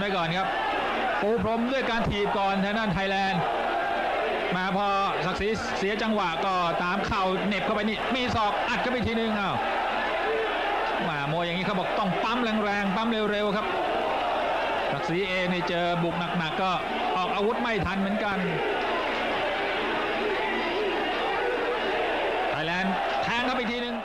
ว้ก่อนครับปูพรมด้วยการถีบก่อนทางด้านไทยแลนด์มาพอศักดิ์ศรีเสียจังหวะก็ตามเข่าเหน็บเข้าไปนี่มีศอกอัดเข้าไปทีนึงมามวยอย่างนี้เขาบอกต้องปั๊มแรงๆปั๊มเร็วๆครับศักดิ์ศรีเองนี่เจอบุกหนักๆก็ออกอาวุธไม่ทันเหมือนกันไทยแลนด์แทงเข้าไปทีนึง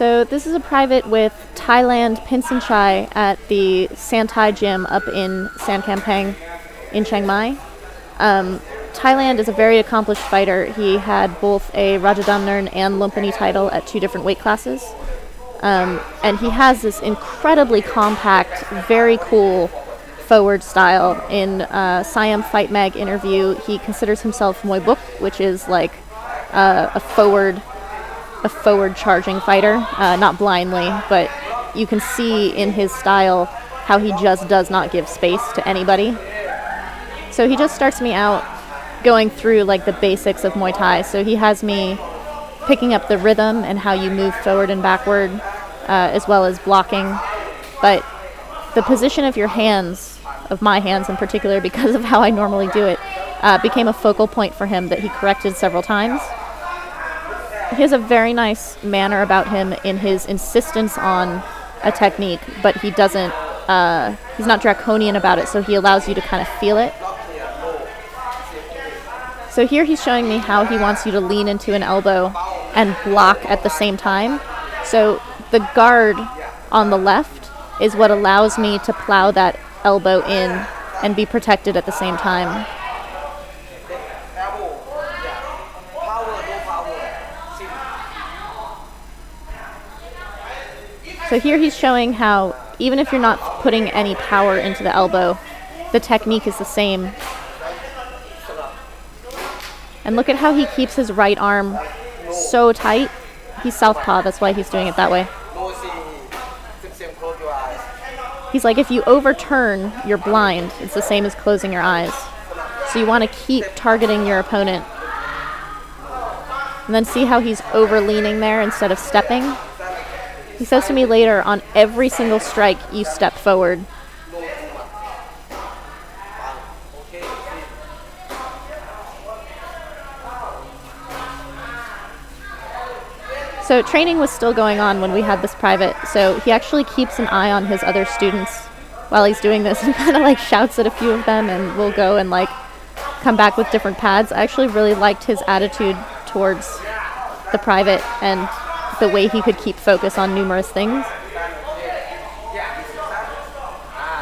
So this is a private with Thailand Pinsinchai at the Santai gym up in San Kamphaeng in Chiang Mai. Thailand is a very accomplished fighter. He had both a Rajadamnern and Lumpini title at 2 different weight classes. And he has this incredibly compact, very cool forward style. In Siam Fight Mag interview, he considers himself Muay Book, which is like a forward charging fighter, not blindly, but you can see in his style how he just does not give space to anybody. So he just starts me out going through like the basics of Muay Thai. So he has me picking up the rhythm and how you move forward and backward, as well as blocking. But the position of your hands, of my hands in particular, because of how I normally do it, became a focal point for him that he corrected several times. He has a very nice manner about him in his insistence on a technique, but he doesn't, he's not draconian about it, so he allows you to kind of feel it. So here he's showing me how he wants you to lean into an elbow and block at the same time. So the guard on the left is what allows me to plow that elbow in and be protected at the same time. So here he's showing how, even if you're not putting any power into the elbow, the technique is the same. And look at how he keeps his right arm so tight. He's southpaw, that's why he's doing it that way. He's like, if you overturn, you're blind. It's the same as closing your eyes. So you want to keep targeting your opponent. And then see how he's over-leaning there instead of stepping? He says to me later, on every single strike, you step forward. So training was still going on when we had this private, so he actually keeps an eye on his other students while he's doing this and kind of like shouts at a few of them, and we'll go and like come back with different pads. I actually really liked his attitude towards the private and the way he could keep focus on numerous things.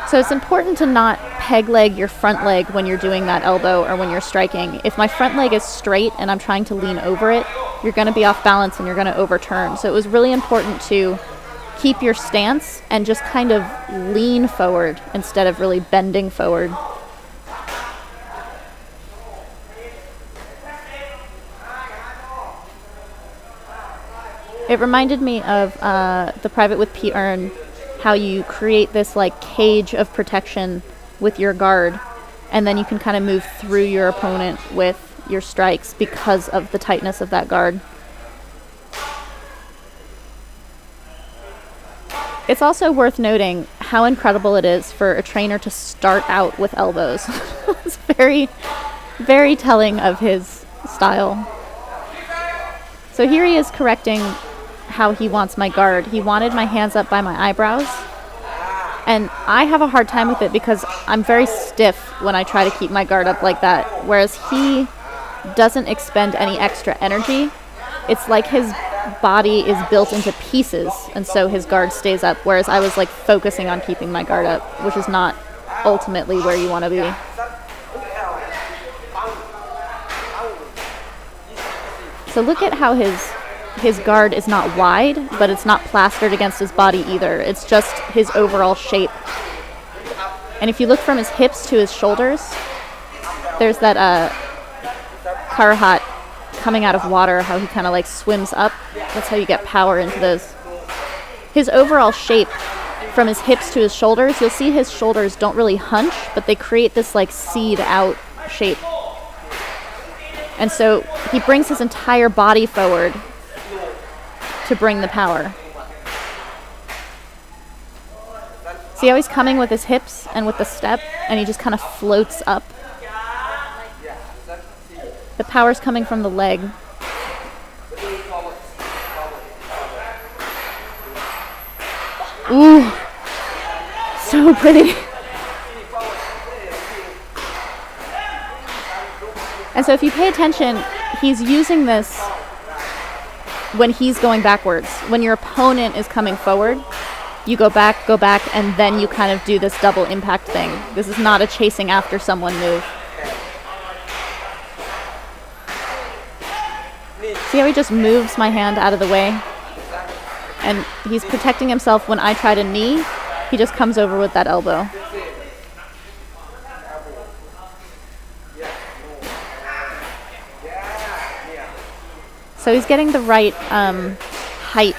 So it's important to not peg leg your front leg when you're doing that elbow or when you're striking. If my front leg is straight and I'm trying to lean over it, you're going to be off balance and you're going to overturn. So it was really important to keep your stance and just kind of lean forward instead of really bending forward. It reminded me of the private with P. Earn, how you create this like cage of protection with your guard, and then you can kind of move through your opponent with your strikes because of the tightness of that guard. It's also worth noting how incredible it is for a trainer to start out with elbows. It's very, very telling of his style. So here he is correcting how he wants my guard. He wanted my hands up by my eyebrows, and I have a hard time with it because I'm very stiff when I try to keep my guard up like that, whereas he doesn't expend any extra energy. It's like his body is built into pieces, and so his guard stays up, whereas I was like focusing on keeping my guard up, which is not ultimately where you want to be. So look at how his guard is not wide, but it's not plastered against his body either. It's just his overall shape. And if you look from his hips to his shoulders, there's that karahat coming out of water, how he kind of like swims up. That's how you get power into those. His overall shape from his hips to his shoulders, you'll see his shoulders don't really hunch, but they create this like seed out shape. And so he brings his entire body forward to bring the power. See how he's coming with his hips and with the step, and he just kind of floats up. The power's coming from the leg. Ooh, so pretty. And so if you pay attention, he's using this when he's going backwards. When your opponent is coming forward, you go back, and then you kind of do this double impact thing. This is not a chasing after someone move. See how he just moves my hand out of the way? And he's protecting himself when I try to knee. He just comes over with that elbow. So he's getting the right height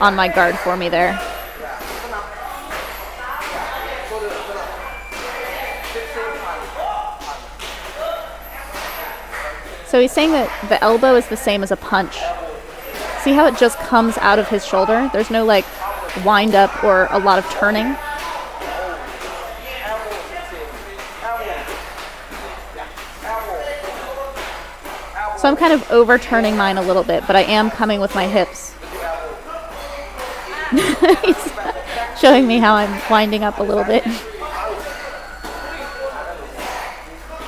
on my guard for me there. So he's saying that the elbow is the same as a punch. See how it just comes out of his shoulder? There's no like wind up or a lot of turning. So I'm kind of overturning mine a little bit, but I am coming with my hips. He's showing me how I'm winding up a little bit.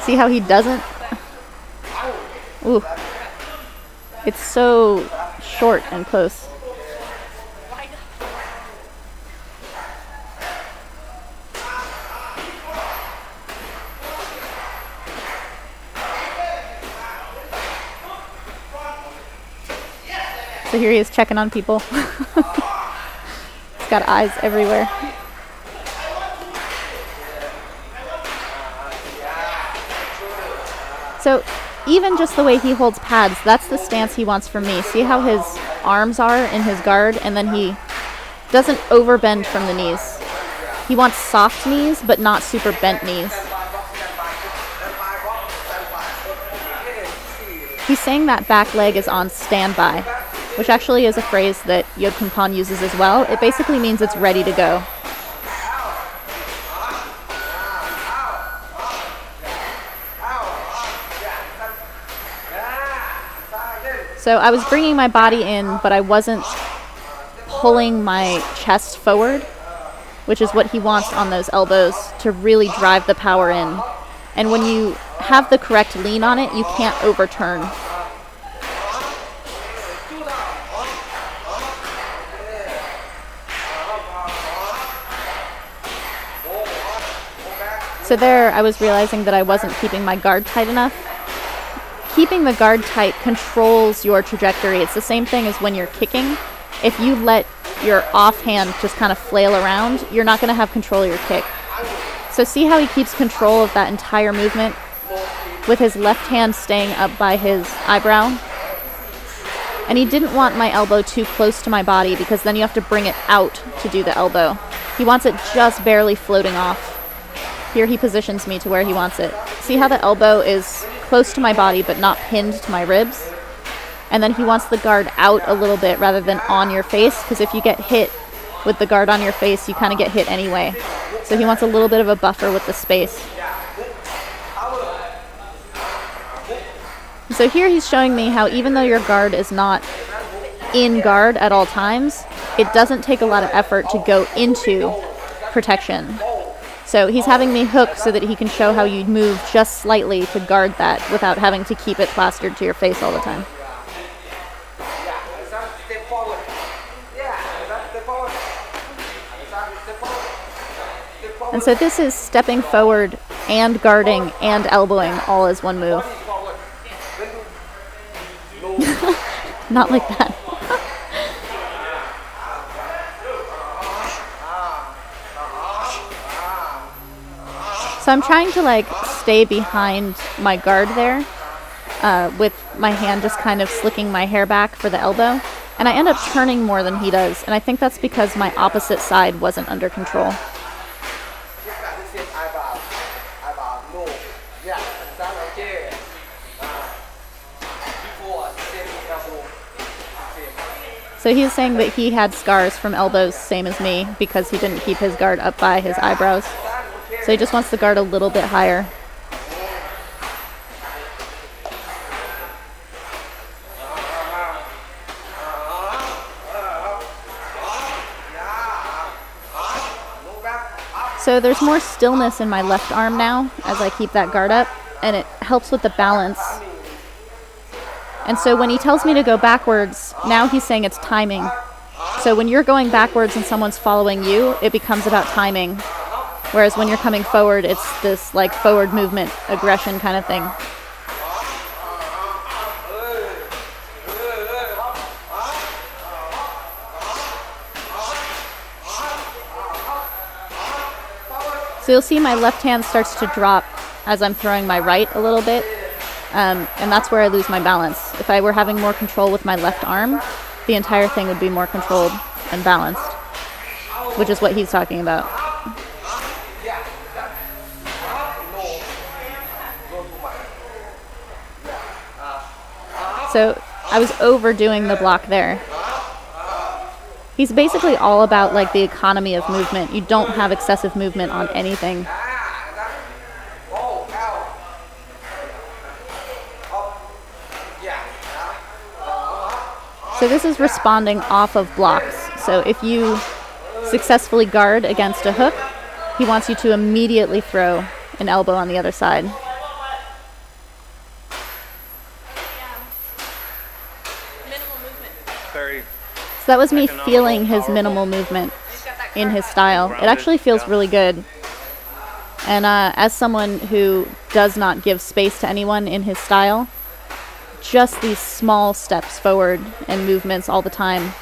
See how he doesn't? Ooh. It's so short and close. So here he is checking on people. He's got eyes everywhere. So even just the way he holds pads, that's the stance he wants from me. See how his arms are in his guard, and then he doesn't overbend from the knees. He wants soft knees, but not super bent knees. He's saying that back leg is on standby, which actually is a phrase that Yod Kumpan uses as well. It basically means it's ready to go. So I was bringing my body in, but I wasn't pulling my chest forward, which is what he wants on those elbows to really drive the power in. And when you have the correct lean on it, you can't overturn. So there I was realizing that I wasn't keeping my guard tight enough. Keeping the guard tight controls your trajectory. It's the same thing as when you're kicking. If you let your offhand just kind of flail around, you're not going to have control of your kick. So see how he keeps control of that entire movement with his left hand staying up by his eyebrow? And he didn't want my elbow too close to my body because then you have to bring it out to do the elbow. He wants it just barely floating off. Here he positions me to where he wants it. See how the elbow is close to my body but not pinned to my ribs? And then he wants the guard out a little bit rather than on your face, because if you get hit with the guard on your face, you kind of get hit anyway. So he wants a little bit of a buffer with the space. So here he's showing me how even though your guard is not in guard at all times, it doesn't take a lot of effort to go into protection. So he's having me hook so that he can show how you move just slightly to guard that without having to keep it plastered to your face all the time. And so this is stepping forward and guarding and elbowing all as one move. Not like that. So I'm trying to like stay behind my guard there with my hand just kind of slicking my hair back for the elbow. And I end up turning more than he does. And I think that's because my opposite side wasn't under control. So he was saying that he had scars from elbows, same as me, because he didn't keep his guard up by his eyebrows. So he just wants the guard a little bit higher. So there's more stillness in my left arm now as I keep that guard up, and it helps with the balance. And so when he tells me to go backwards, now he's saying it's timing. So when you're going backwards and someone's following you, it becomes about timing. Whereas when you're coming forward, it's this like forward movement, aggression kind of thing. So you'll see my left hand starts to drop as I'm throwing my right a little bit, and that's where I lose my balance. If I were having more control with my left arm, the entire thing would be more controlled and balanced, which is what he's talking about. So I was overdoing the block there. He's basically all about like the economy of movement. You don't have excessive movement on anything. So this is responding off of blocks. So if you successfully guard against a hook, he wants you to immediately throw an elbow on the other side. So that was me feeling his minimal movement in his style. It actually feels really good. And as someone who does not give space to anyone in his style, just these small steps forward and movements all the time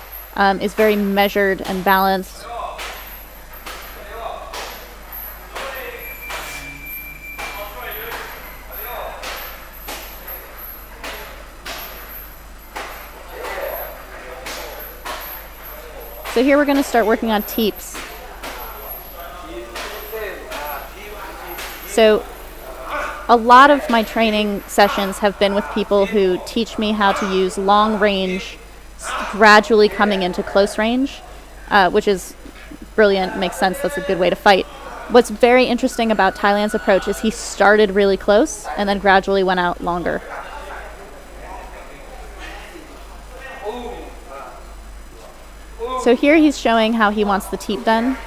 is very measured and balanced. So here we're going to start working on teeps. So a lot of my training sessions have been with people who teach me how to use long range, gradually coming into close range, which is brilliant, makes sense, that's a good way to fight. What's very interesting about Thailand's approach is he started really close and then gradually went out longer. So here he's showing how he wants the teep done.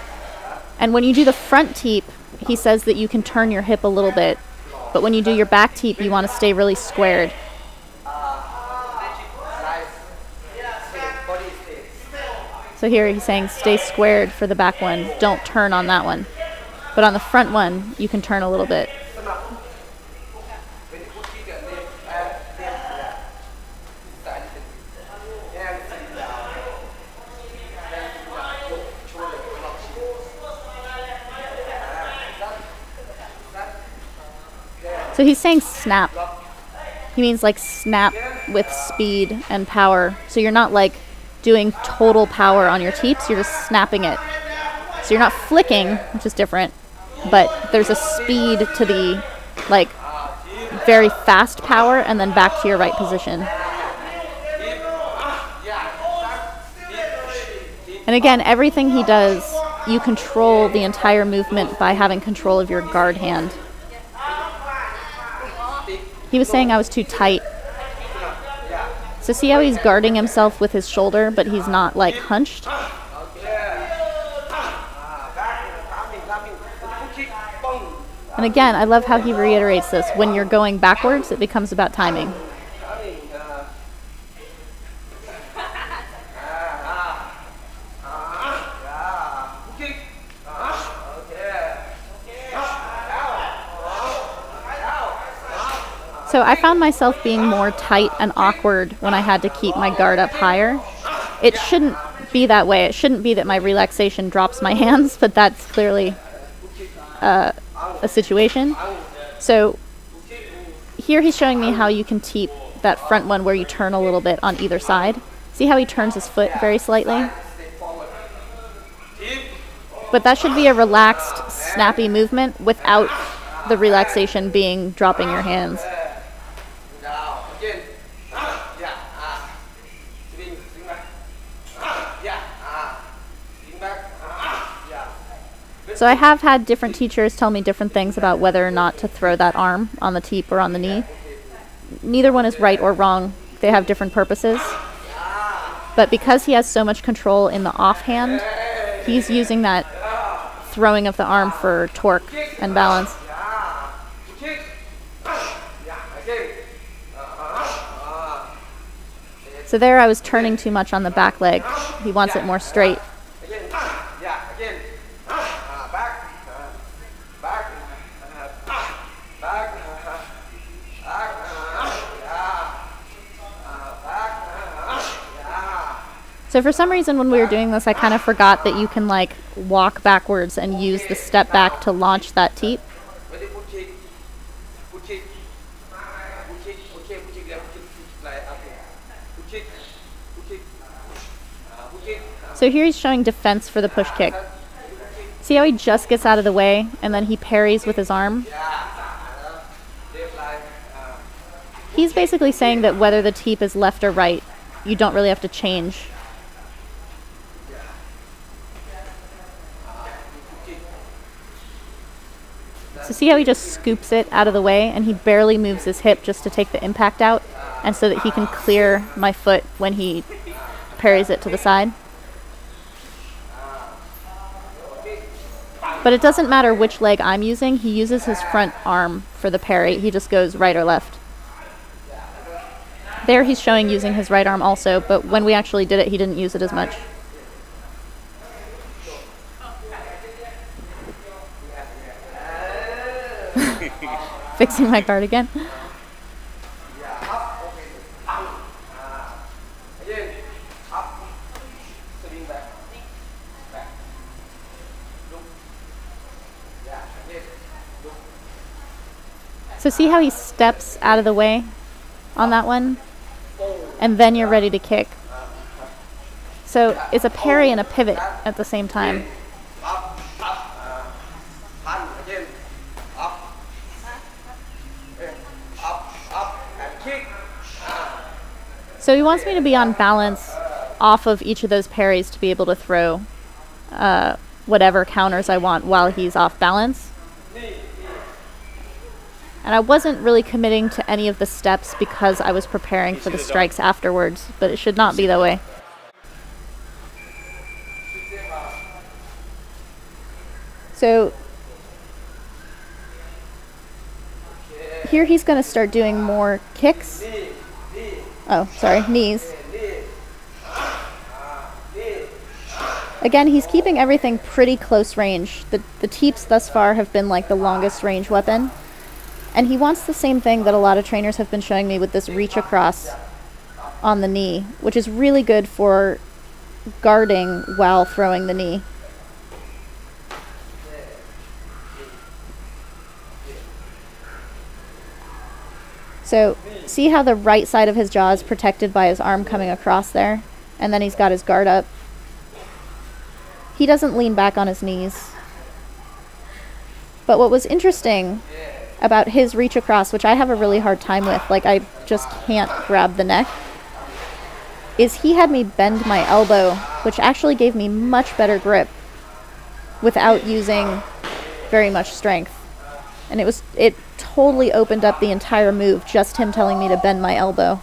And when you do the front teep, he says that you can turn your hip a little bit. But when you do your back teep, you want to stay really squared. So here he's saying stay squared for the back one. Don't turn on that one. But on the front one, you can turn a little bit. So he's saying snap. He means like snap with speed and power. So you're not like doing total power on your teeps, you're just snapping it. So you're not flicking, which is different, but there's a speed to the like very fast power and then back to your right position. And again, everything he does, you control the entire movement by having control of your guard hand. He was saying I was too tight. So see how he's guarding himself with his shoulder, but he's not like hunched? And again, I love how he reiterates this. When you're going backwards, it becomes about timing. So I found myself being more tight and awkward when I had to keep my guard up higher. It shouldn't be that way. It shouldn't be that my relaxation drops my hands, but that's clearly a situation. So here he's showing me how you can teep that front one where you turn a little bit on either side. See how he turns his foot very slightly? But that should be a relaxed, snappy movement without the relaxation being dropping your hands. So I have had different teachers tell me different things about whether or not to throw that arm on the teep or on the knee. Neither one is right or wrong. They have different purposes. But because he has so much control in the offhand, he's using that throwing of the arm for torque and balance. So there I was turning too much on the back leg. He wants it more straight. So for some reason when we were doing this, I kind of forgot that you can like walk backwards and use the step back to launch that teep. So here he's showing defense for the push kick. See how he just gets out of the way and then he parries with his arm? He's basically saying that whether the teep is left or right, you don't really have to change. So see how he just scoops it out of the way and he barely moves his hip just to take the impact out and so that he can clear my foot when he parries it to the side. But it doesn't matter which leg I'm using, he uses his front arm for the parry. He just goes right or left. There he's showing using his right arm also, but when we actually did it, he didn't use it as much. Fixing my guard again. So see how he steps out of the way on that one? And then you're ready to kick. So it's a parry and a pivot at the same time. So he wants me to be on balance off of each of those parries to be able to throw whatever counters I want while he's off balance. And I wasn't really committing to any of the steps because I was preparing for the strikes afterwards, but it should not be that way. So here he's going to start doing more kicks. Oh, sorry, knees. Again, he's keeping everything pretty close range. The teeps thus far have been like the longest range weapon. And he wants the same thing that a lot of trainers have been showing me with this reach across on the knee, which is really good for guarding while throwing the knee. So see how the right side of his jaw is protected by his arm coming across there? And then he's got his guard up. He doesn't lean back on his knees. But what was interesting about his reach across, which I have a really hard time with, like I just can't grab the neck, is he had me bend my elbow, which actually gave me much better grip without using very much strength. And it totally opened up the entire move, just him telling me to bend my elbow.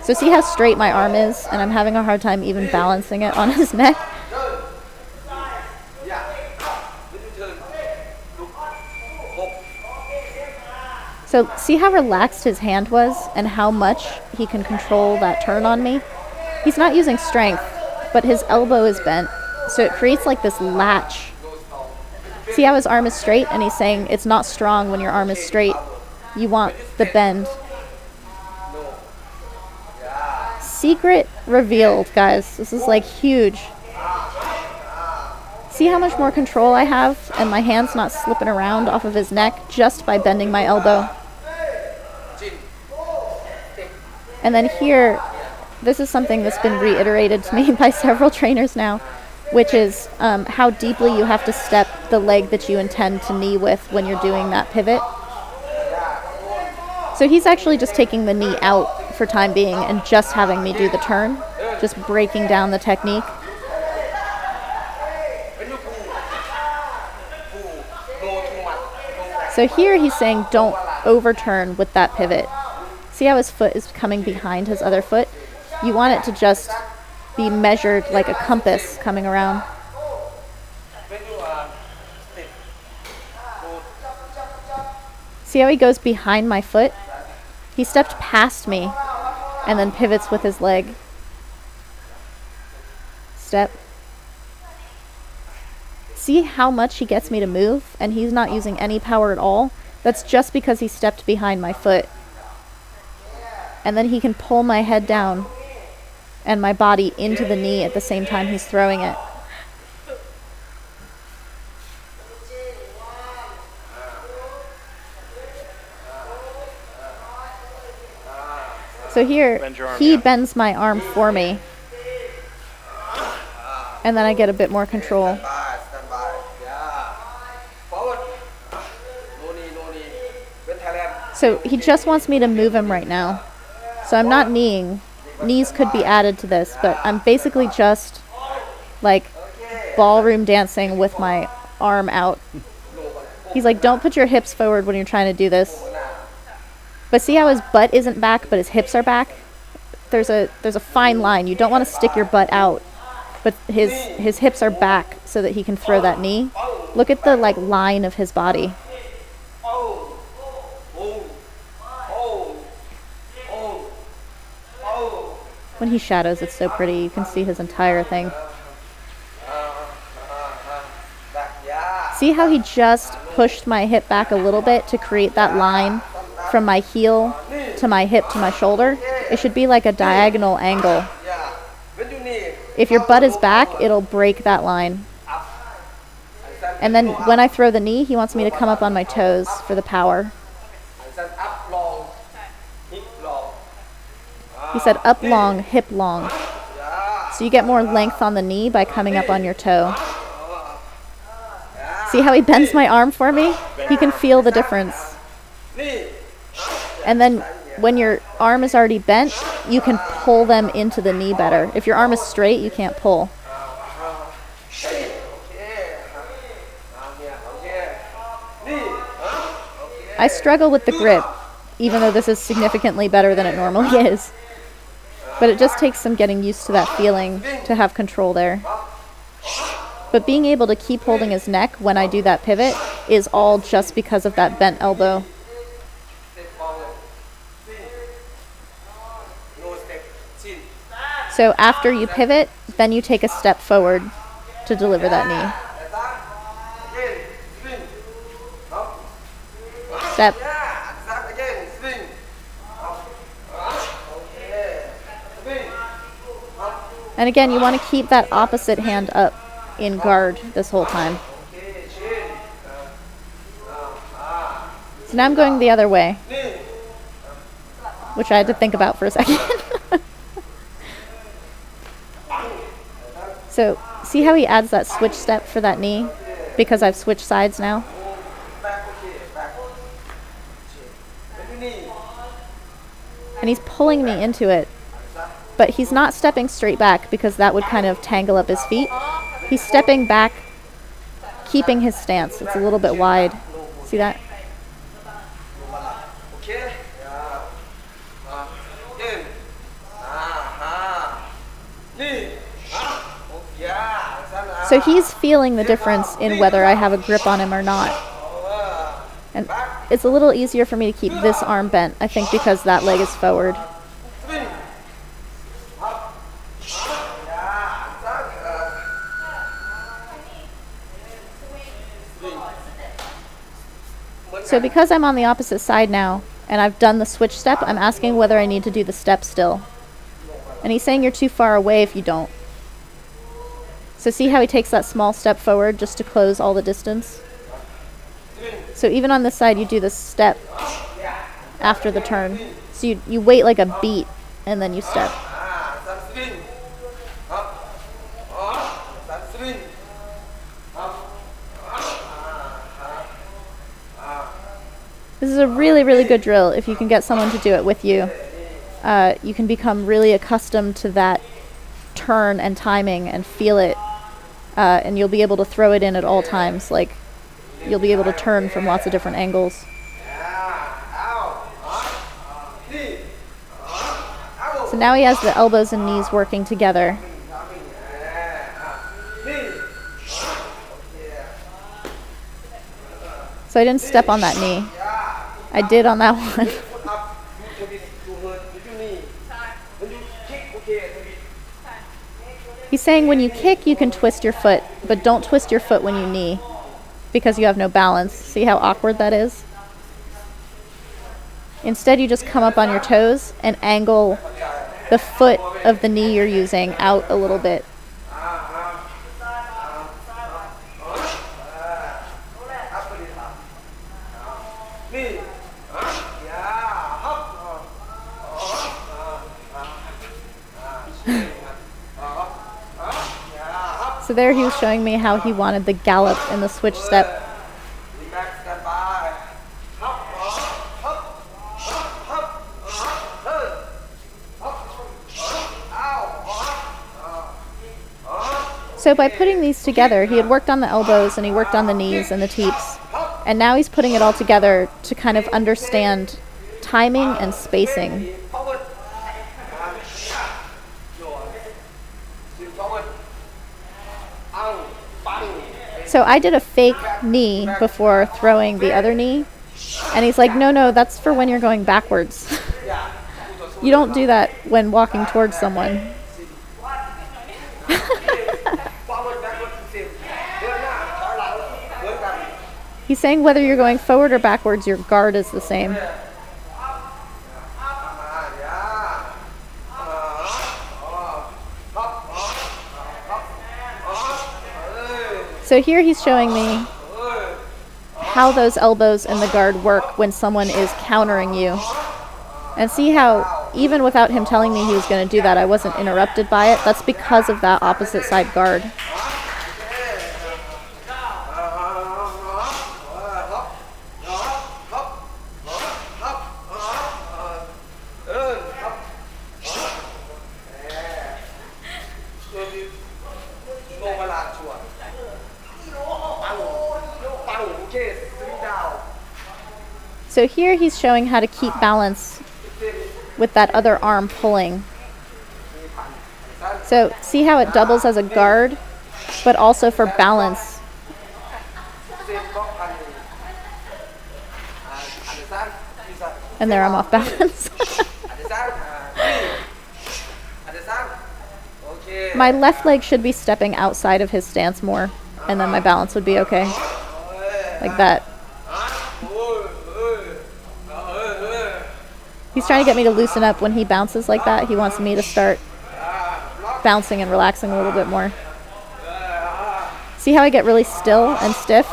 So see how straight my arm is, and I'm having a hard time even balancing it on his neck? So see how relaxed his hand was and how much he can control that turn on me? He's not using strength, but his elbow is bent, so it creates like this latch. See how his arm is straight, and he's saying it's not strong when your arm is straight. You want the bend. Secret revealed, guys. This is like huge. See how much more control I have, and my hand's not slipping around off of his neck just by bending my elbow. And then here, this is something that's been reiterated to me by several trainers now, which is how deeply you have to step the leg that you intend to knee with when you're doing that pivot. So he's actually just taking the knee out for time being and just having me do the turn, just breaking down the technique. So here he's saying don't overturn with that pivot. See how his foot is coming behind his other foot? You want it to just be measured like a compass coming around. See how he goes behind my foot? He stepped past me and then pivots with his leg. Step. See how much he gets me to move and he's not using any power at all? That's just because he stepped behind my foot. And then he can pull my head down and my body into the knee at the same time he's throwing it. So here, he bends my arm for me. And then I get a bit more control. So he just wants me to move him right now. So I'm not kneeing. Knees could be added to this, but I'm basically just like ballroom dancing with my arm out. He's like, don't put your hips forward when you're trying to do this. But see how his butt isn't back, but his hips are back? There's a fine line. You don't want to stick your butt out, but his hips are back so that he can throw that knee. Look at the like line of his body. When he shadows, it's so pretty. You can see his entire thing. See how he just pushed my hip back a little bit to create that line from my heel to my hip to my shoulder? It should be like a diagonal angle. If your butt is back, it'll break that line. And then when I throw the knee, he wants me to come up on my toes for the power. He said up long, hip long. So you get more length on the knee by coming up on your toe. See how he bends my arm for me? He can feel the difference. And then when your arm is already bent, you can pull them into the knee better. If your arm is straight, you can't pull. I struggle with the grip, even though this is significantly better than it normally is. But it just takes some getting used to that feeling to have control there. But being able to keep holding his neck when I do that pivot is all just because of that bent elbow. So after you pivot, then you take a step forward to deliver that knee. Step. And again, you want to keep that opposite hand up in guard this whole time. So now I'm going the other way, which I had to think about for a second. So see how he adds that switch step for that knee? Because I've switched sides now. And he's pulling me into it. But he's not stepping straight back because that would kind of tangle up his feet. He's stepping back, keeping his stance. It's a little bit wide. See that? So he's feeling the difference in whether I have a grip on him or not. And it's a little easier for me to keep this arm bent, I think, because that leg is forward. So because I'm on the opposite side now, and I've done the switch step, I'm asking whether I need to do the step still. And he's saying you're too far away if you don't. So see how he takes that small step forward just to close all the distance? So even on this side, you do the step after the turn. So you wait like a beat, and then you step. This is a really, really good drill if you can get someone to do it with you. You can become really accustomed to that turn and timing and feel it, and you'll be able to throw it in at all times. Like you'll be able to turn from lots of different angles. So now he has the elbows and knees working together. So I didn't step on that knee. I did on that one. He's saying when you kick, you can twist your foot, but don't twist your foot when you knee because you have no balance. See how awkward that is? Instead, you just come up on your toes and angle the foot of the knee you're using out a little bit. So there he was showing me how he wanted the gallop and the switch step. So by putting these together, he had worked on the elbows and he worked on the knees and the teeps. And now he's putting it all together to kind of understand timing and spacing. So I did a fake knee before throwing the other knee. And he's like, no, that's for when you're going backwards. You don't do that when walking towards someone. He's saying whether you're going forward or backwards, your guard is the same. So here he's showing me how those elbows and the guard work when someone is countering you. And see how, even without him telling me he was going to do that, I wasn't interrupted by it. That's because of that opposite side guard. So here he's showing how to keep balance with that other arm pulling. So see how it doubles as a guard, but also for balance. And there I'm off balance. My left leg should be stepping outside of his stance more, and then my balance would be okay. Like that. He's trying to get me to loosen up when he bounces like that. He wants me to start bouncing and relaxing a little bit more. See how I get really still and stiff?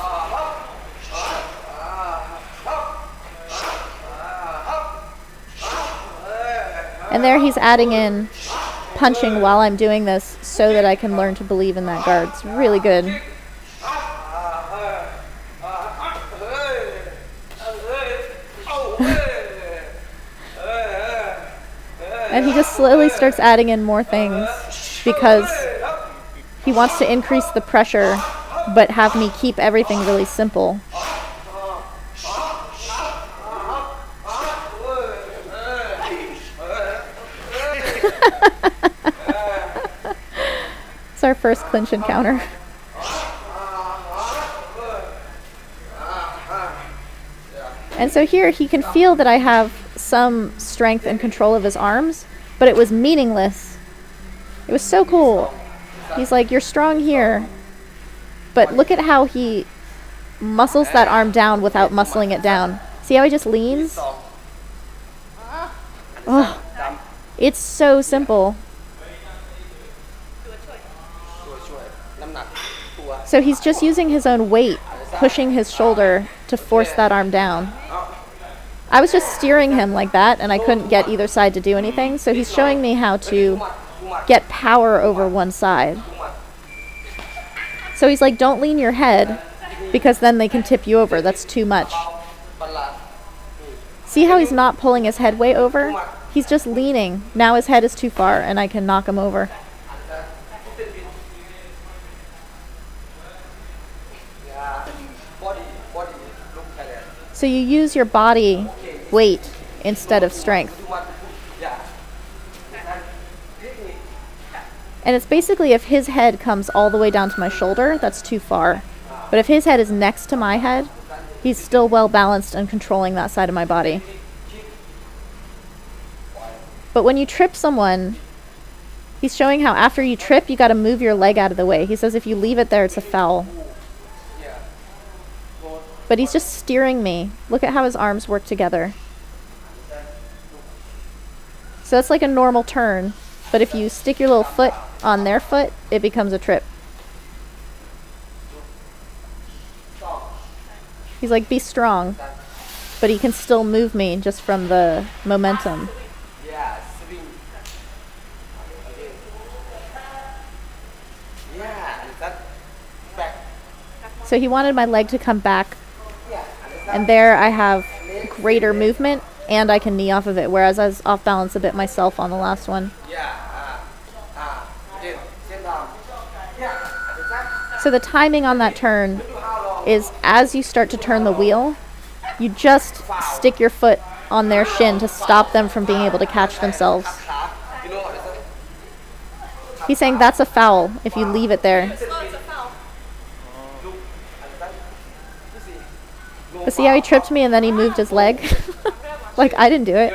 And there he's adding in punching while I'm doing this so that I can learn to believe in that guard. It's really good. And he just slowly starts adding in more things because he wants to increase the pressure but have me keep everything really simple. It's our first clinch encounter. And so here he can feel that I have some strength and control of his arms, but it was meaningless. It was so cool. He's like, you're strong here, but look at how he muscles that arm down without muscling it down. See how he just leans? Oh, it's so simple. So he's just using his own weight, pushing his shoulder to force that arm down. I was just steering him like that, and I couldn't get either side to do anything, so he's showing me how to get power over one side. So he's like, don't lean your head, because then they can tip you over. That's too much. See how he's not pulling his head way over? He's just leaning. Now his head is too far, and I can knock him over. So you use your body weight instead of strength. And it's basically if his head comes all the way down to my shoulder, that's too far. But if his head is next to my head, he's still well balanced and controlling that side of my body. But when you trip someone, he's showing how after you trip, you got to move your leg out of the way. He says if you leave it there, it's a foul. But he's just steering me. Look at how his arms work together. So that's like a normal turn. But if you stick your little foot on their foot, it becomes a trip. He's like, be strong. But he can still move me just from the momentum. So he wanted my leg to come back. And there I have greater movement and I can knee off of it. Whereas I was off balance a bit myself on the last one. So the timing on that turn is as you start to turn the wheel, you just stick your foot on their shin to stop them from being able to catch themselves. He's saying that's a foul if you leave it there. But see how he tripped me and then he moved his leg? Like I didn't do it.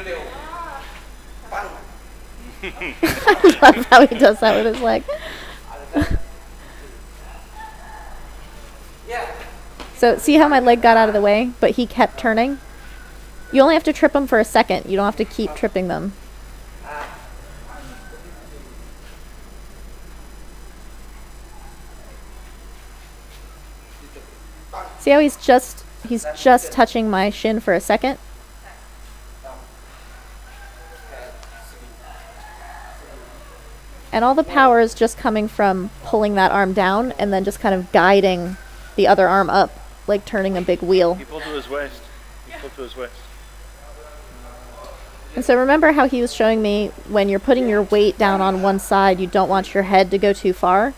I love how he does that with his leg. So see how my leg got out of the way, but he kept turning? You only have to trip them for a second. You don't have to keep tripping them. See how he's just touching my shin for a second? And all the power is just coming from pulling that arm down and then just kind of guiding the other arm up, like turning a big wheel. He pulled to his waist. And so remember how he was showing me when you're putting your weight down on one side, you don't want your head to go too far.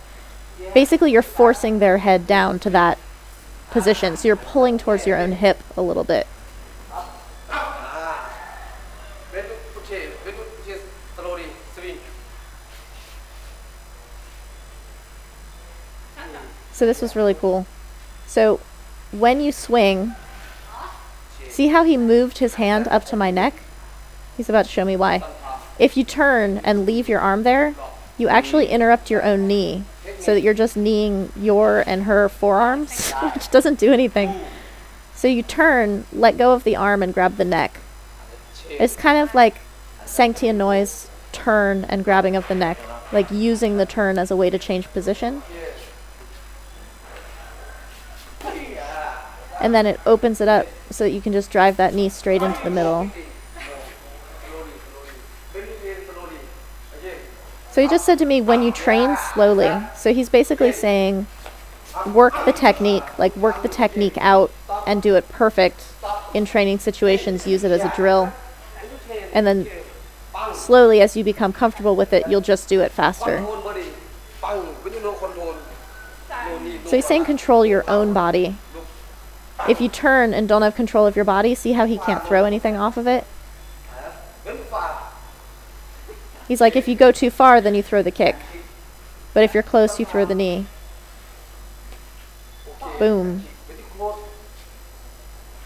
Basically, you're forcing their head down to that position. So you're pulling towards your own hip a little bit. So this was really cool. So when you swing, see how he moved his hand up to my neck? He's about to show me why. If you turn and leave your arm there, you actually interrupt your own knee so that you're just kneeing your and her forearms, which doesn't do anything. So you turn, let go of the arm and grab the neck. It's kind of like Sanctia Noy's turn and grabbing of the neck, like using the turn as a way to change position. And then it opens it up so that you can just drive that knee straight into the middle. So he just said to me, when you train slowly. So he's basically saying, work the technique out and do it perfect in training situations, use it as a drill. And then slowly, as you become comfortable with it, you'll just do it faster. So he's saying control your own body. If you turn and don't have control of your body, see how he can't throw anything off of it? He's like, if you go too far, then you throw the kick. But if you're close, you throw the knee. Boom.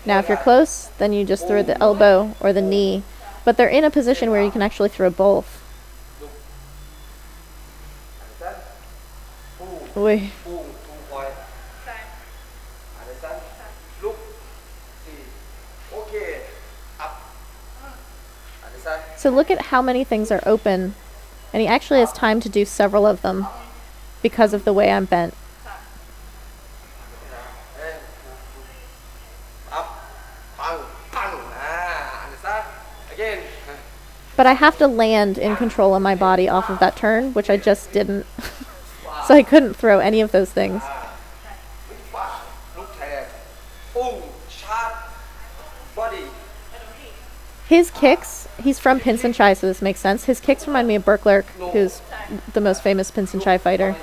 Now if you're close, then you just throw the elbow or the knee. But they're in a position where you can actually throw both. Ui. So look at how many things are open, and he actually has time to do several of them because of the way I'm bent. But I have to land in control of my body off of that turn, which I just didn't. So I couldn't throw any of those things. His kicks, he's from Pinsinchai, so this makes sense. His kicks remind me of Berklerk, who's the most famous Pinsinchai fighter.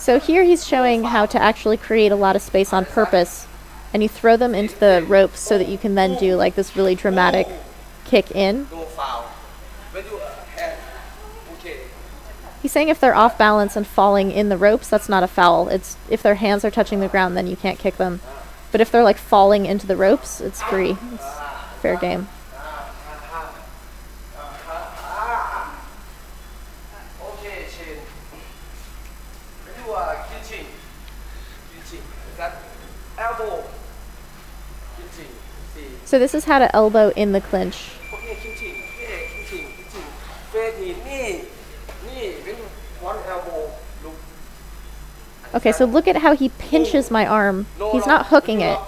So here he's showing how to actually create a lot of space on purpose, and you throw them into the ropes so that you can then do like this really dramatic kick in. He's saying if they're off balance and falling in the ropes, that's not a foul. It's if their hands are touching the ground, then you can't kick them. But if they're like falling into the ropes, it's free. It's fair game. So this is how to elbow in the clinch. Okay, so look at how he pinches my arm. He's not hooking it.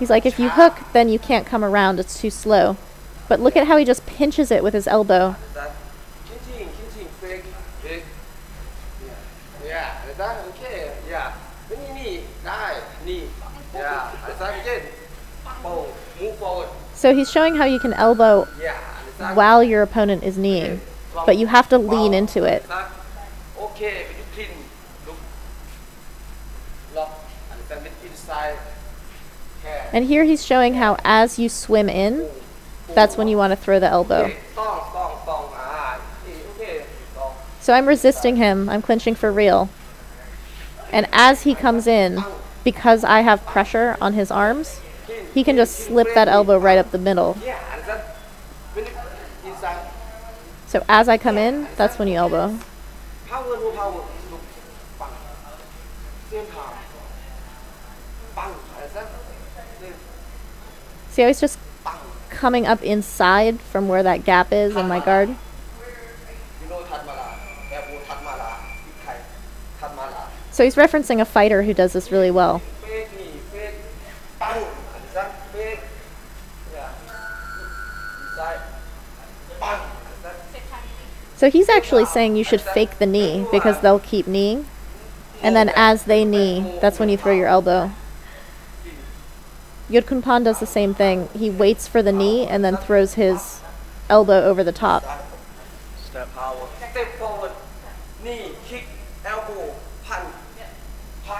He's like, if you hook, then you can't come around. It's too slow. But look at how he just pinches it with his elbow. So he's showing how you can elbow while your opponent is kneeing, but you have to lean into it. And here he's showing how as you swim in, that's when you want to throw the elbow. So I'm resisting him, I'm clinching for real. And as he comes in, because I have pressure on his arms, he can just slip that elbow right up the middle. So as I come in, that's when you elbow. See how he's just coming up inside from where that gap is in my guard? So he's referencing a fighter who does this really well. So he's actually saying you should fake the knee because they'll keep kneeing. And then as they knee, that's when you throw your elbow. Yodkunpan does the same thing. He waits for the knee and then throws his elbow over the top. Step forward, knee, kick, elbow, punch.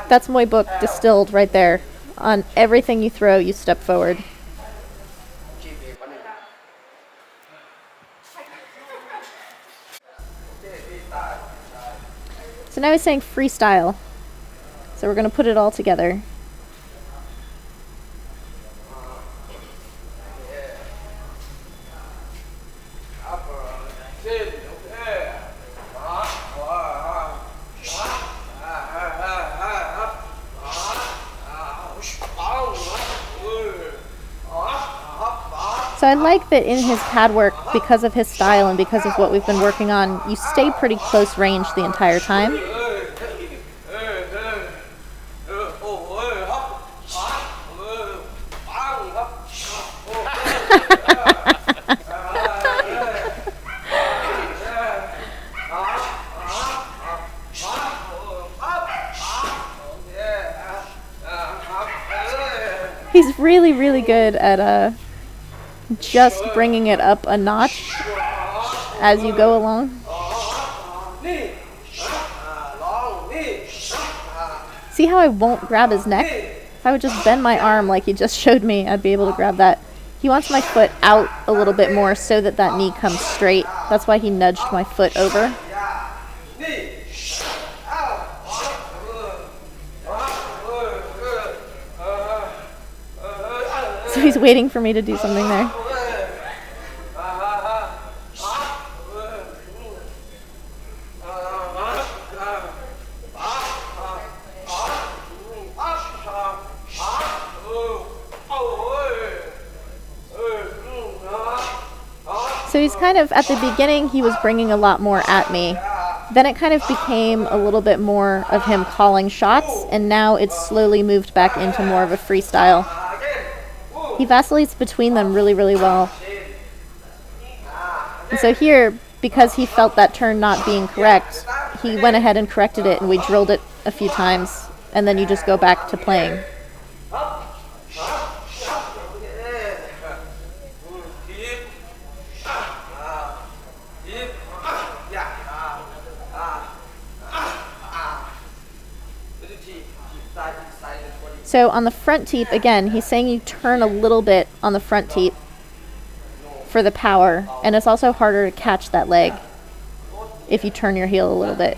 That's Muay book distilled right there. On everything you throw, you step forward. So now he's saying freestyle. So we're going to put it all together. So I like that in his pad work, because of his style and because of what we've been working on, you stay pretty close range the entire time. He's really, really good at just bringing it up a notch as you go along. See how I won't grab his neck? If I would just bend my arm like he just showed me, I'd be able to grab that. He wants my foot out a little bit more so that that knee comes straight. That's why he nudged my foot over. So he's waiting for me to do something there. So he's kind of, at the beginning, he was bringing a lot more at me. Then it kind of became a little bit more of him calling shots, and now it's slowly moved back into more of a freestyle. He vacillates between them really, really well. And so here, because he felt that turn not being correct, he went ahead and corrected it, and we drilled it a few times, and then you just go back to playing. So on the front teep, again, he's saying you turn a little bit on the front teep for the power, and it's also harder to catch that leg if you turn your heel a little bit.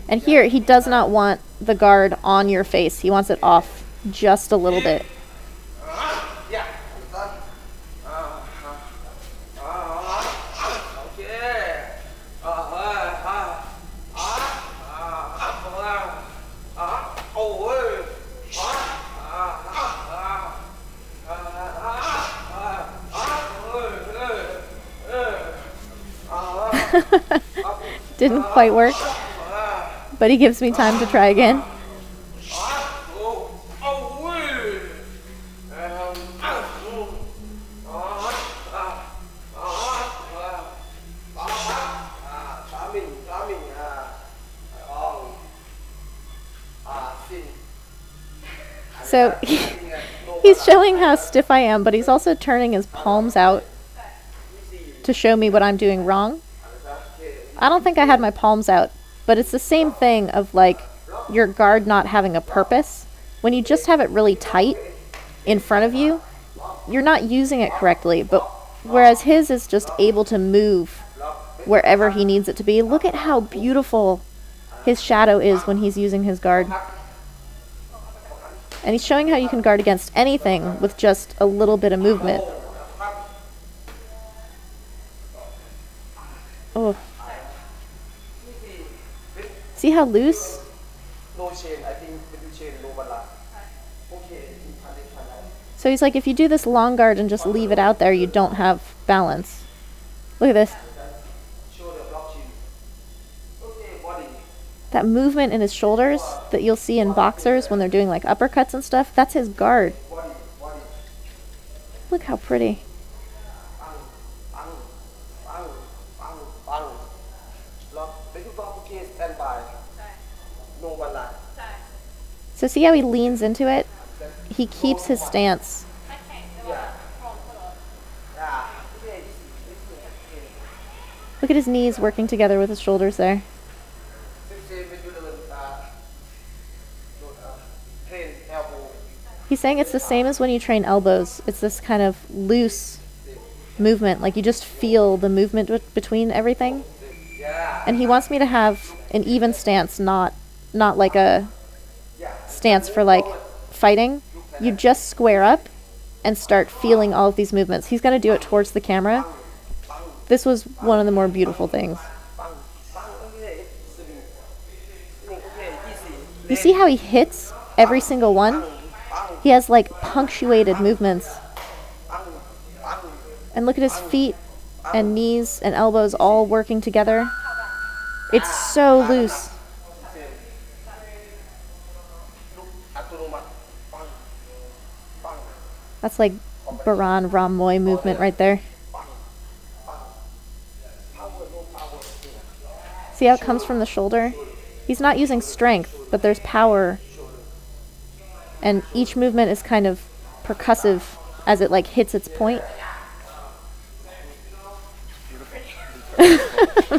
And here, he does not want the guard on your face. He wants it off just a little bit. Didn't quite work, but he gives me time to try again. So he's showing how stiff I am, but he's also turning his palms out to show me what I'm doing wrong. I don't think I had my palms out, but it's the same thing of like your guard not having a purpose. When you just have it really tight in front of you, you're not using it correctly, but whereas his is just able to move wherever he needs it to be. Look at how beautiful his shadow is when he's using his guard. And he's showing how you can guard against anything with just a little bit of movement. Oh. See how loose? So he's like, if you do this long guard and just leave it out there, you don't have balance. Look at this. That movement in his shoulders that you'll see in boxers when they're doing like uppercuts and stuff, that's his guard. Look how pretty. So see how he leans into it? He keeps his stance. Look at his knees working together with his shoulders there. He's saying it's the same as when you train elbows. It's this kind of loose movement, like you just feel the movement between everything. And he wants me to have an even stance, not like a stance for like fighting. You just square up and start feeling all of these movements. He's going to do it towards the camera. This was one of the more beautiful things. You see how he hits every single one? He has like punctuated movements. And look at his feet and knees and elbows all working together. It's so loose. That's like Baran Ram Muay movement right there. See how it comes from the shoulder? He's not using strength, but there's power. And each movement is kind of percussive as it like hits its point.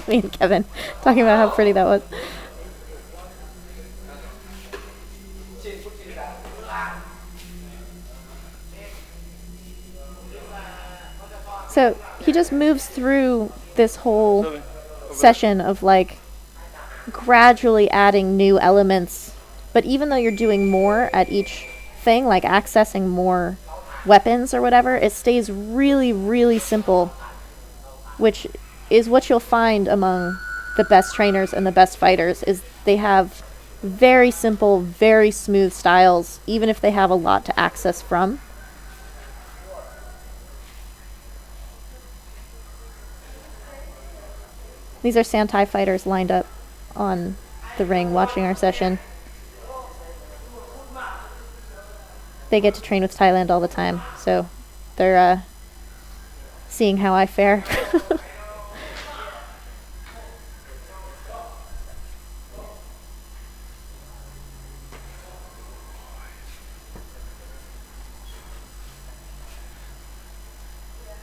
Me and Kevin talking about how pretty that was. So he just moves through this whole session of like gradually adding new elements. But even though you're doing more at each thing, like accessing more weapons or whatever, it stays really, really simple, which is what you'll find among the best trainers and the best fighters, is they have very simple, very smooth styles, even if they have a lot to access from. These are Santai fighters lined up on the ring watching our session. They get to train with Thailand all the time, so they're seeing how I fare.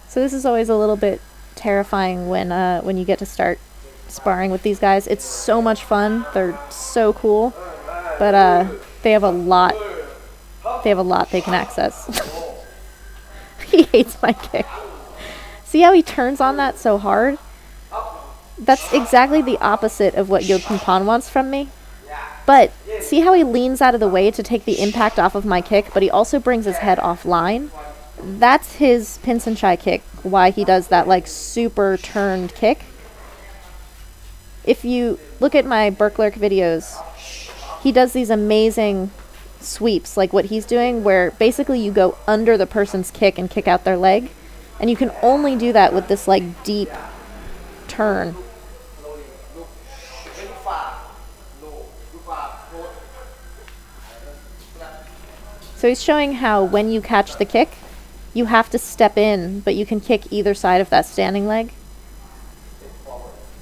So this is always a little bit terrifying when you get to start sparring with these guys. It's so much fun. They're so cool. But They have a lot. They have a lot they can access. He hates my kick. See how he turns on that so hard? That's exactly the opposite of what Yo Kim Pan wants from me. But see how he leans out of the way to take the impact off of my kick, but he also brings his head offline? That's his Pinsinchai kick, why he does that like super turned kick. If you look at my Berklerk videos, he does these amazing sweeps like what he's doing, where basically you go under the person's kick and kick out their leg, and you can only do that with this like deep turn. So he's showing how when you catch the kick, you have to step in, but you can kick either side of that standing leg.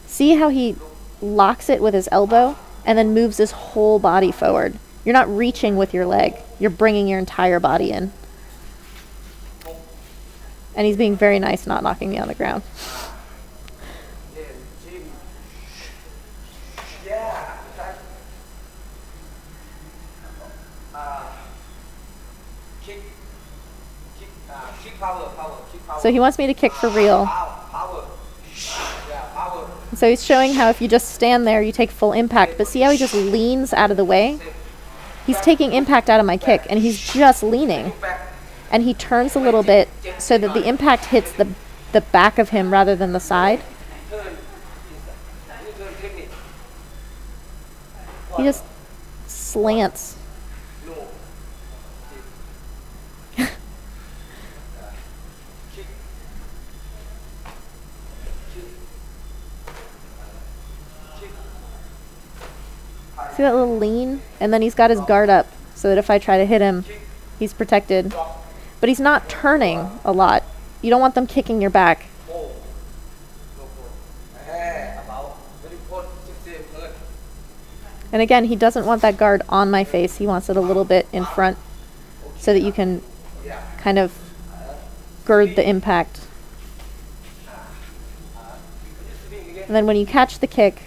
See how he locks it with his elbow and then moves his whole body forward. You're not reaching with your leg. You're bringing your entire body in. And he's being very nice, not knocking me on the ground. So he wants me to kick for real. So he's showing how if you just stand there, you take full impact. But see how he just leans out of the way? He's taking impact out of my kick, and he's just leaning. And he turns a little bit so that the impact hits the back of him rather than the side. He just slants. See that little lean? And then he's got his guard up so that if I try to hit him, he's protected. But he's not turning a lot. You don't want them kicking your back. And again, he doesn't want that guard on my face. He wants it a little bit in front so that you can kind of gird the impact. And then when you catch the kick,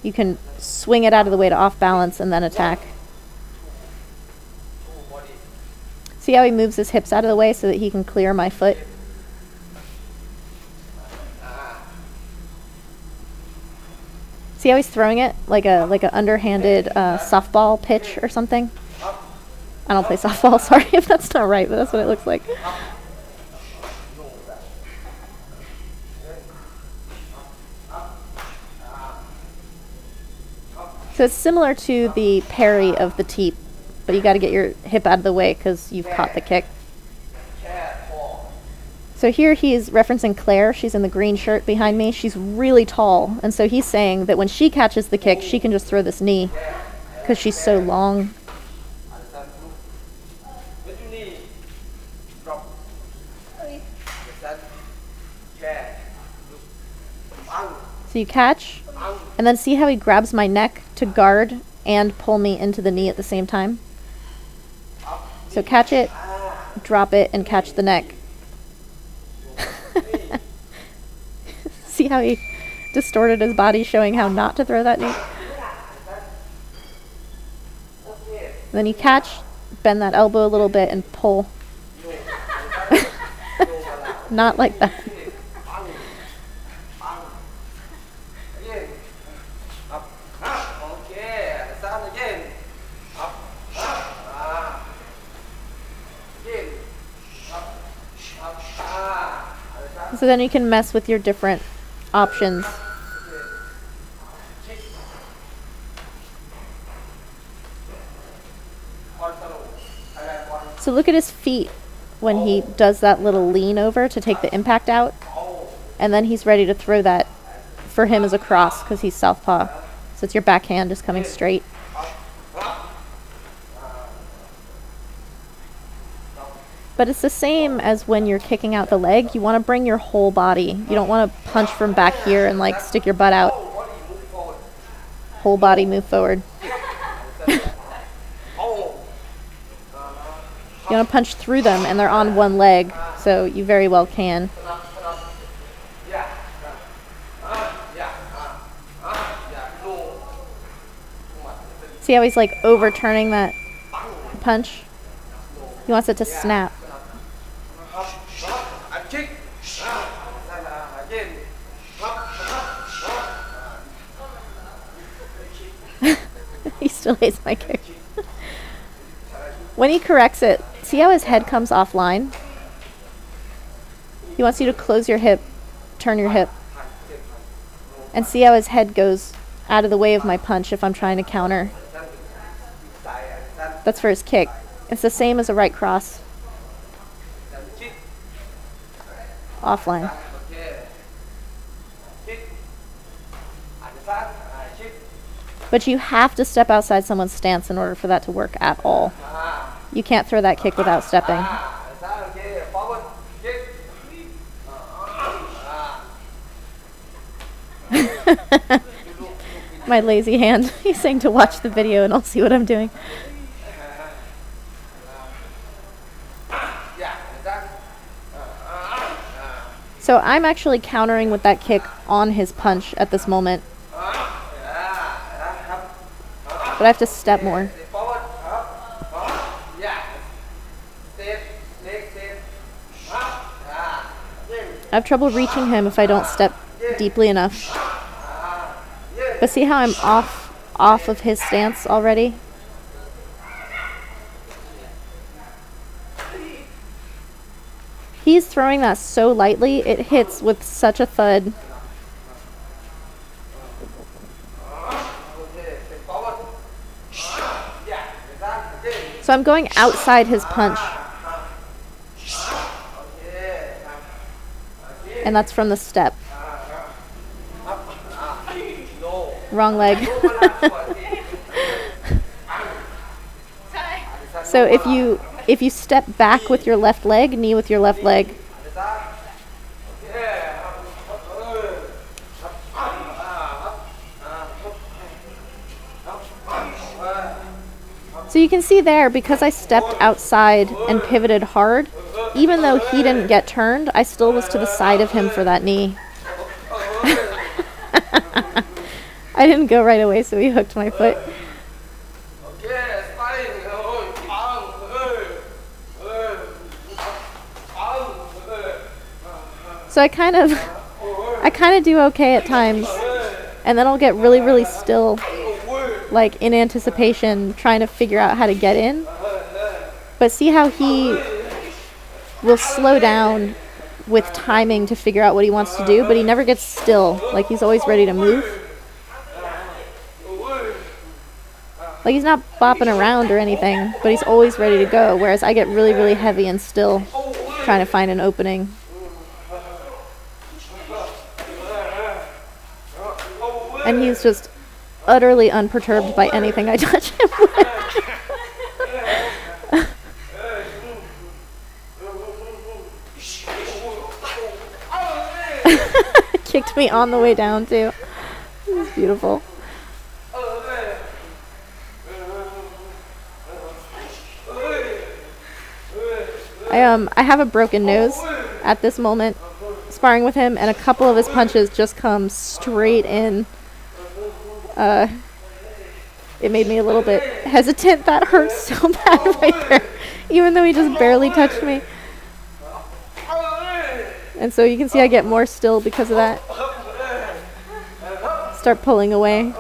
you can swing it out of the way to off balance and then attack. See how he moves his hips out of the way so that he can clear my foot? See how he's throwing it like a underhanded softball pitch or something? I don't play softball, sorry if that's not right, but that's what it looks like. So it's similar to the parry of the teep, but you got to get your hip out of the way because you've caught the kick. So here he's referencing Claire. She's in the green shirt behind me. She's really tall, and so he's saying that when she catches the kick, she can just throw this knee because she's so long. So you catch, and then see how he grabs my neck to guard and pull me into the knee at the same time? So catch it, drop it, and catch the neck. See how he distorted his body, showing how not to throw that knee? And then you catch, bend that elbow a little bit, and pull. Not like that. So then you can mess with your different options. So look at his feet when he does that little lean over to take the impact out. And then he's ready to throw that for him as a cross because he's southpaw. So it's your backhand just coming straight. But it's the same as when you're kicking out the leg. You want to bring your whole body. You don't want to punch from back here and like stick your butt out. Whole body move forward. You want to punch through them and they're on one leg, so you very well can. See how he's like overturning that punch? He wants it to snap. Anh kick. Again. He still hates my kick. When he corrects it, see how his head comes offline? He wants you to close your hip, turn your hip. And see how his head goes out of the way of my punch if I'm trying to counter. That's for his kick. It's the same as a right cross. Offline. But you have to step outside someone's stance in order for that to work at all. You can't throw that kick without stepping. My lazy hand. He's saying to watch the video and I'll see what I'm doing. So I'm actually countering with that kick on his punch at this moment. But I have to step more. I have trouble reaching him if I don't step deeply enough. But see how I'm off of his stance already? He's throwing that so lightly, it hits with such a thud. So I'm going outside his punch. And that's from the step. Wrong leg. So if you step back with your left leg, knee with your left leg. So you can see there, because I stepped outside and pivoted hard, even though he didn't get turned, I still was to the side of him for that knee. I didn't go right away, so he hooked my foot. So I kind of do okay at times, and then I'll get really, really still, like in anticipation, trying to figure out how to get in. But see how he will slow down with timing to figure out what he wants to do, but he never gets still. Like he's always ready to move. Like he's not bopping around or anything, but he's always ready to go, whereas I get really, really heavy and still trying to find an opening. And he's just utterly unperturbed by anything I touch him with. Kicked me on the way down too. It was beautiful. I have a broken nose at this moment, sparring with him, and a couple of his punches just come straight in. It made me a little bit hesitant. That hurts so bad right there, even though he just barely touched me. And so you can see I get more still because of that. Start pulling away.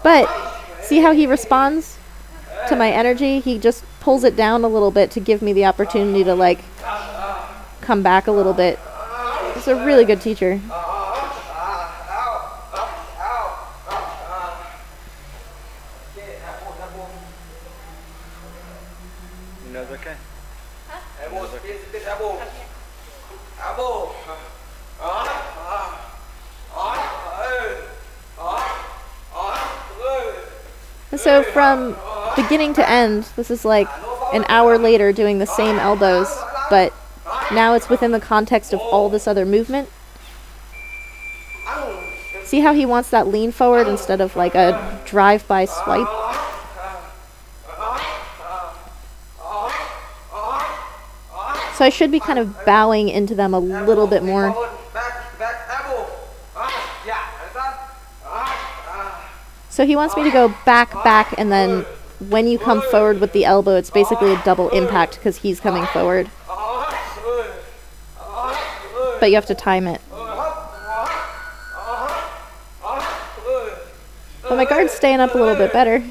But see how he responds to my energy? He just pulls it down a little bit to give me the opportunity to like come back a little bit. He's a really good teacher. Okay. And so from beginning to end, this is like an hour later doing the same elbows, but now it's within the context of all this other movement. See how he wants that lean forward instead of like a drive-by swipe? So I should be kind of bowing into them a little bit more. So he wants me to go back, and then when you come forward with the elbow, it's basically a double impact because he's coming forward. But you have to time it. But my guard's staying up a little bit better,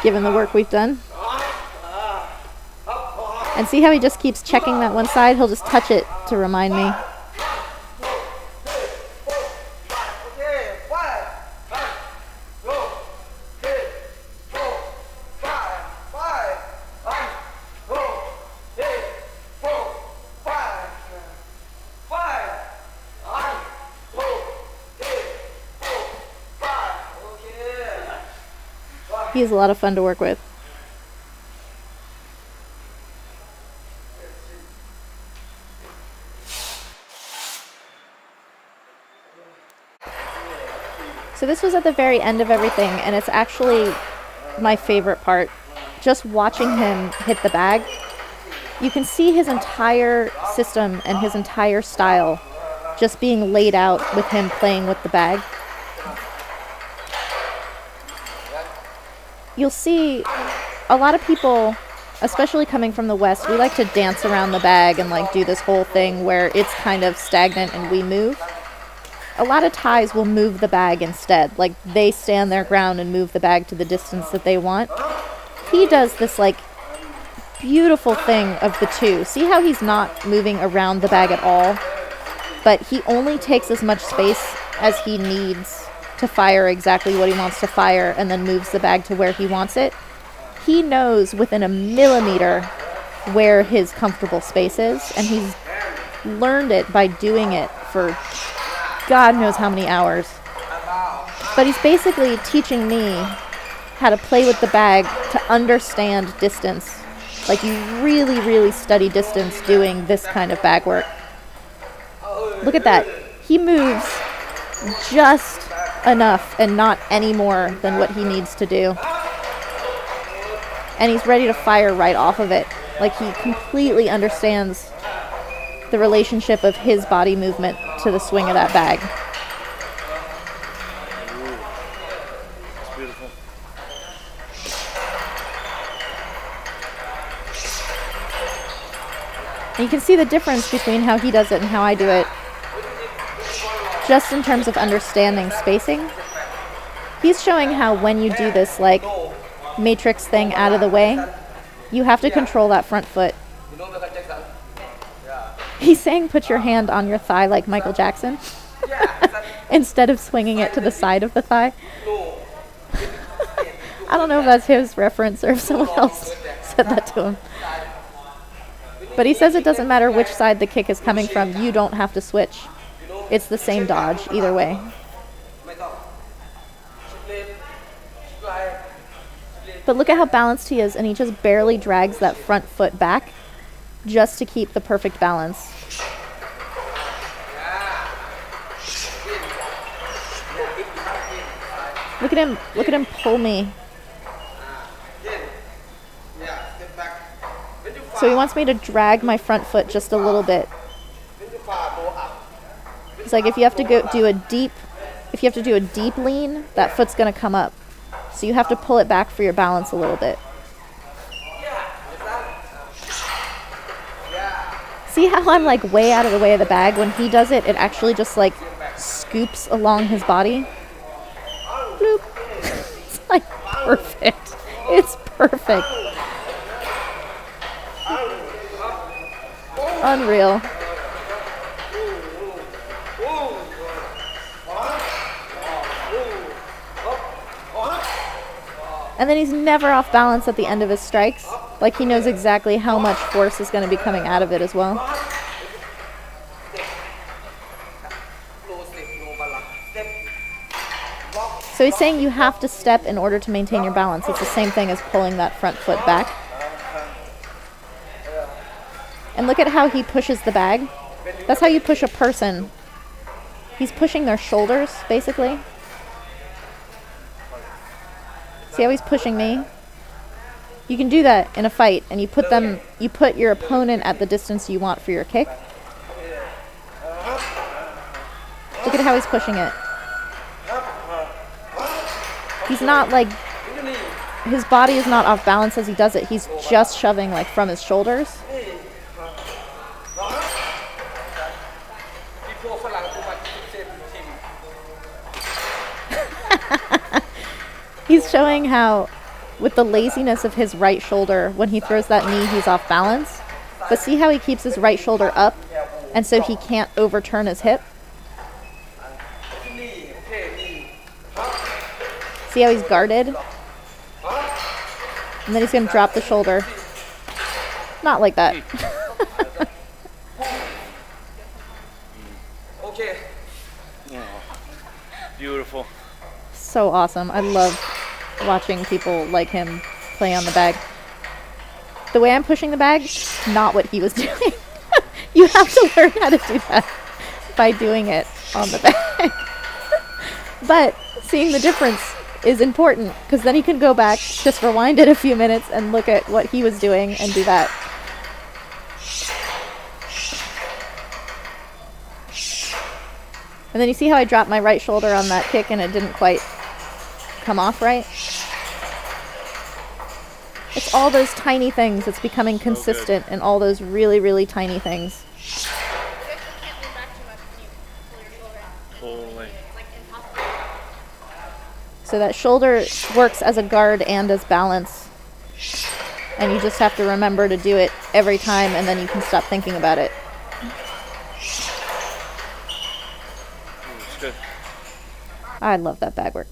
given the work we've done. And see how he just keeps checking that one side? He'll just touch it to remind me. He's a lot of fun to work with. So this was at the very end of everything, and it's actually my favorite part. Just watching him hit the bag, you can see his entire system and his entire style just being laid out with him playing with the bag. You'll see a lot of people, especially coming from the West, we like to dance around the bag and like do this whole thing where it's kind of stagnant and we move. A lot of Thais will move the bag instead. Like they stand their ground and move the bag to the distance that they want. He does this like beautiful thing of the two. See how he's not moving around the bag at all? But he only takes as much space as he needs to fire exactly what he wants to fire and then moves the bag to where he wants it. He knows within a millimeter where his comfortable space is, and he's learned it by doing it for God knows how many hours. But he's basically teaching me how to play with the bag to understand distance. Like you really, really study distance doing this kind of bag work. Look at that. He moves just enough and not any more than what he needs to do. And he's ready to fire right off of it. Like he completely understands the relationship of his body movement to the swing of that bag. It's beautiful. And you can see the difference between how he does it and how I do it. Just in terms of understanding spacing. He's showing how when you do this like matrix thing out of the way, you have to control that front foot. He's saying put your hand on your thigh like Michael Jackson instead of swinging it to the side of the thigh. I don't know if that's his reference or if someone else said that to him. But he says it doesn't matter which side the kick is coming from, you don't have to switch. It's the same dodge either way. But look at how balanced he is, and he just barely drags that front foot back just to keep the perfect balance. Look at him pull me. So he wants me to drag my front foot just a little bit. It's like if you have to do a deep lean, that foot's going to come up. So you have to pull it back for your balance a little bit. See how I'm like way out of the way of the bag? When he does it, it actually just like scoops along his body. Bloop. It's like perfect. It's perfect. Unreal. And then he's never off balance at the end of his strikes. Like he knows exactly how much force is going to be coming out of it as well. So he's saying you have to step in order to maintain your balance. It's the same thing as pulling that front foot back. And look at how he pushes the bag. That's how you push a person. He's pushing their shoulders, basically. See how he's pushing me? You can do that in a fight, and you put your opponent at the distance you want for your kick. Look at how he's pushing it. He's not like, his body is not off balance as he does it. He's just shoving like from his shoulders. He's showing how, with the laziness of his right shoulder, when he throws that knee, he's off balance. But see how he keeps his right shoulder up, and so he can't overturn his hip? See how he's guarded? And then he's going to drop the shoulder. Not like that. Okay. Beautiful. So awesome. I love watching people like him play on the bag. The way I'm pushing the bag, not what he was doing. You have to learn how to do that by doing it on the bag. But seeing the difference is important, because then you can go back, just rewind it a few minutes and look at what he was doing and do that. And then you see how I dropped my right shoulder on that kick and it didn't quite come off right? It's all those tiny things. It's becoming consistent in all those really, really tiny things. Totally. So that shoulder works as a guard and as balance. And you just have to remember to do it every time, and then you can stop thinking about it. It's good. I love that bag work.